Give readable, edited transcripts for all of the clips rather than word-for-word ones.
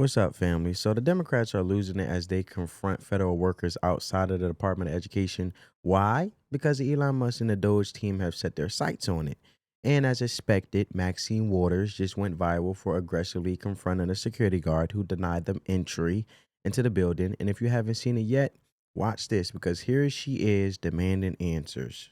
What's up, family? So the Democrats are losing it as they confront federal workers outside of the Department of Education. Why? Because Elon Musk and the Doge team have set their sights on it. And as expected, Maxine Waters just went viral for aggressively confronting a security guard who denied them entry into the building. And if you haven't seen it yet, watch this because here she is demanding answers.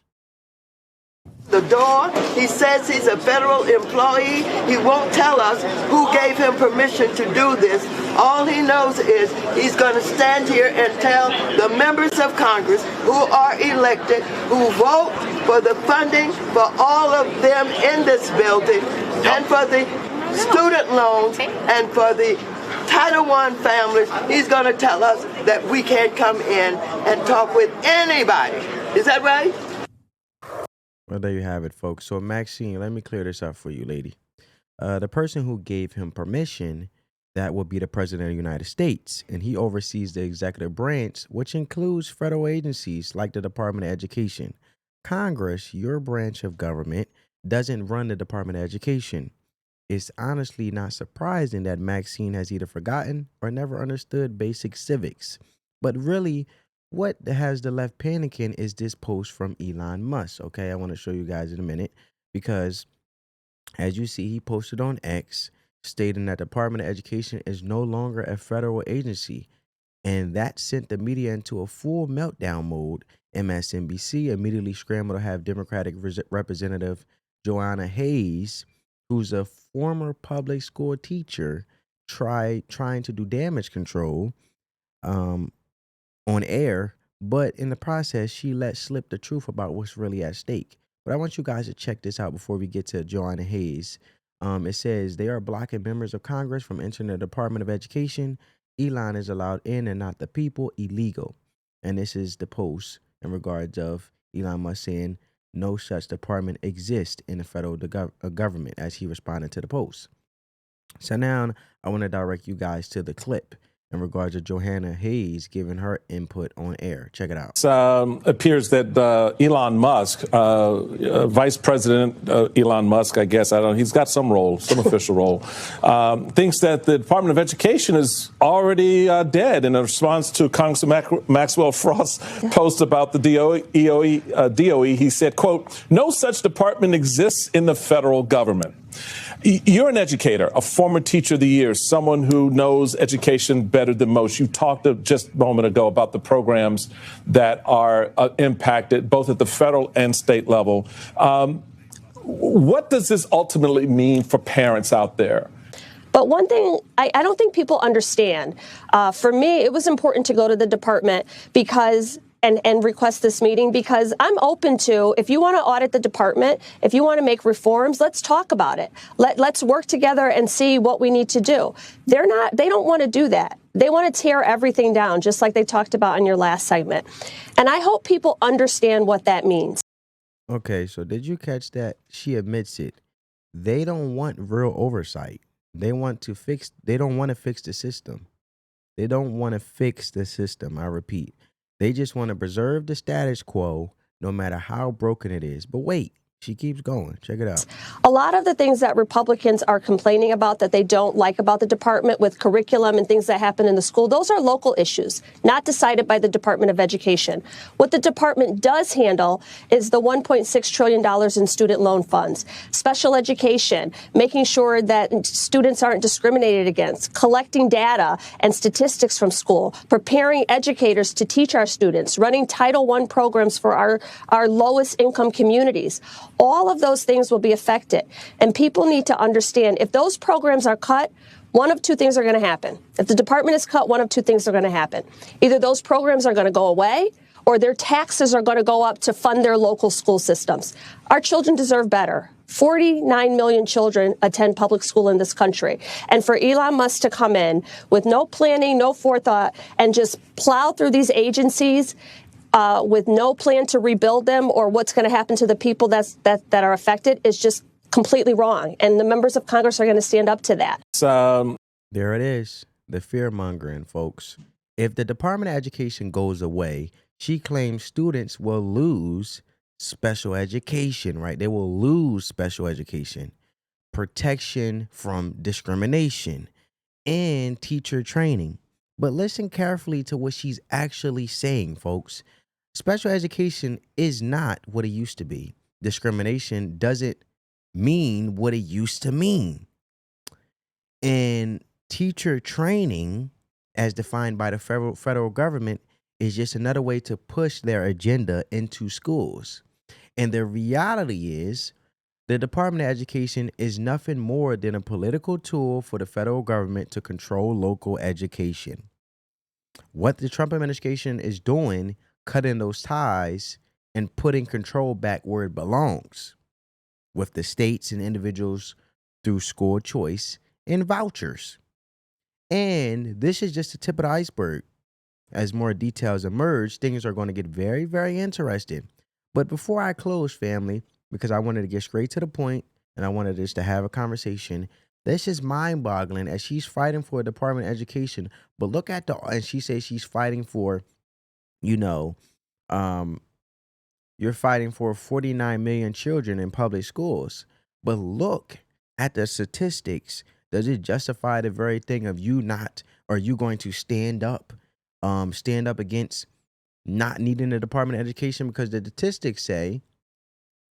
The door. He says he's a federal employee. He won't tell us who gave him permission to do this. All he knows is he's going to stand here and tell the members of Congress who are elected, who vote for the funding for all of them in this building, and for the student loans, and for the Title I families. He's going to tell us that we can't come in and talk with anybody. Is that right? Well, there you have it, folks. So, Maxine, let me clear this up for you, lady. The person who gave him permission, that would be the President of the United States, and he oversees the executive branch, which includes federal agencies like the Department of Education. Congress, your branch of government, doesn't run the Department of Education. It's honestly not surprising that Maxine has either forgotten or never understood basic civics. But really, what has the left panicking is this post from Elon Musk. Okay, I want to show you guys in a minute because as you see, he posted on X stating that the Department of Education is no longer a federal agency. And that sent the media into a full meltdown mode. MSNBC immediately scrambled to have Democratic Representative Joanna Hayes, who's a former public school teacher, trying to do damage control on air, but in the process, she let slip the truth about what's really at stake. But I want you guys to check this out before we get to Joanna Hayes. It says they are blocking members of Congress from entering the Department of Education. Elon is allowed in and not the people. Illegal. And this is the post in regards of Elon Musk saying no such department exists in the federal government as he responded to the post. So now I want to direct you guys to the clip in regards to Joanna Hayes giving her input on air. Check it out. It appears that Elon Musk, Vice President Elon Musk, I guess, I don't know, he's got some role, some official role, thinks that the Department of Education is already dead in response to Congressman Maxwell Frost's post about the DOE. He said, quote, "No such department exists in the federal government." You're an educator, a former teacher of the year, someone who knows education better than most. You talked just a moment ago about the programs that are impacted both at the federal and state level. What does this ultimately mean for parents out there? But one thing I don't think people understand, for me, it was important to go to the department because and request this meeting because I'm open to, if you want to audit the department, if you want to make reforms, let's talk about it. Let's work together and see what we need to do. They don't want to do that. They want to tear everything down, just like they talked about in your last segment. And I hope people understand what that means. Okay, so did you catch that? She admits it. They don't want real oversight. They don't want to fix the system. They don't want to fix the system. I repeat. They just want to preserve the status quo no matter how broken it is. But wait, she keeps going. Check it out. A lot of the things that Republicans are complaining about that they don't like about the department with curriculum and things that happen in the school, those are local issues, not decided by the Department of Education. What the department does handle is the $1.6 trillion in student loan funds, special education, making sure that students aren't discriminated against, collecting data and statistics from school, preparing educators to teach our students, running Title I programs for our lowest income communities. All of those things will be affected. And people need to understand if those programs are cut, one of two things are going to happen. If the department is cut, one of two things are going to happen. Either those programs are going to go away or their taxes are going to go up to fund their local school systems. Our children deserve better. 49 million children attend public school in this country. And for Elon Musk to come in with no planning, no forethought, and just plow through these agencies with no plan to rebuild them or what's going to happen to the people that are affected is just completely wrong. And the members of Congress are going to stand up to that. There it is, the fear mongering, folks. If the Department of Education goes away, she claims students will lose special education, right? They will lose special education, protection from discrimination, and teacher training. But listen carefully to what she's actually saying, folks. Special education is not what it used to be. Discrimination doesn't mean what it used to mean. And teacher training, as defined by the federal government, is just another way to push their agenda into schools. And the reality is, the Department of Education is nothing more than a political tool for the federal government to control local education. What the Trump administration is doing, cutting those ties and putting control back where it belongs, with the states and individuals through school choice and vouchers. And this is just the tip of the iceberg. As more details emerge, things are going to get very, very interesting. But before I close, family, because I wanted to get straight to the point and I wanted us to have a conversation, this is mind boggling as she's fighting for a Department of Education. But look at and she says she's fighting for, you know, you're fighting for 49 million children in public schools. But look at the statistics. Does it justify the very thing of you not, are you going to stand up against not needing the Department of Education? Because the statistics say,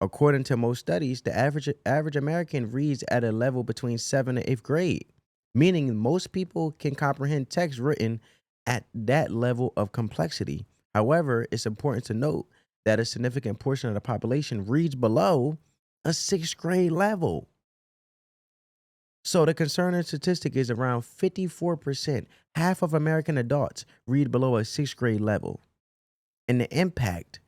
according to most studies, the average American reads at a level between 7th and 8th grade, meaning most people can comprehend text written at that level of complexity. However, it's important to note that a significant portion of the population reads below a 6th grade level. So the concerning statistic is around 54%. Half of American adults read below a 6th grade level. And the impact,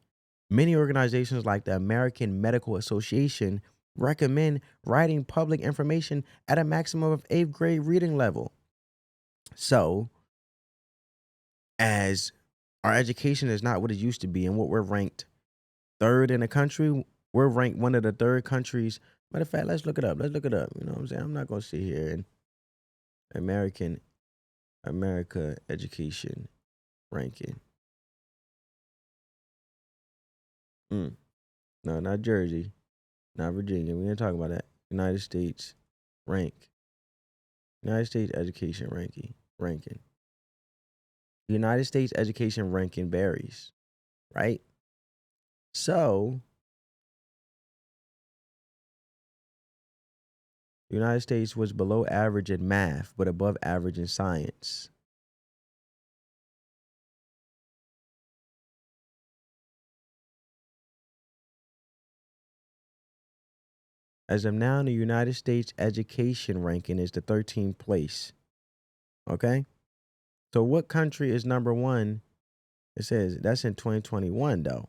many organizations like the American Medical Association recommend writing public information at a maximum of 8th grade reading level. So, as our education is not what it used to be, and what we're ranked third in the country, we're ranked one of the third countries. Matter of fact, let's look it up. You know what I'm saying? I'm not going to sit here and America education ranking. No, not Jersey, not Virginia. We ain't talking about that. United States education ranking. The United States education ranking varies, right? So, the United States was below average in math, but above average in science. As of now, the United States education ranking is the 13th place. Okay? So what country is number one? It says that's in 2021, though.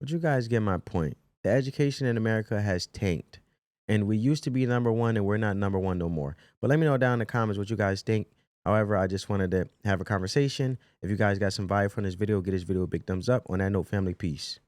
But you guys get my point. The education in America has tanked. And we used to be number one, and we're not number one no more. But let me know down in the comments what you guys think. However, I just wanted to have a conversation. If you guys got some value from this video, get this video a big thumbs up. On that note, family, peace.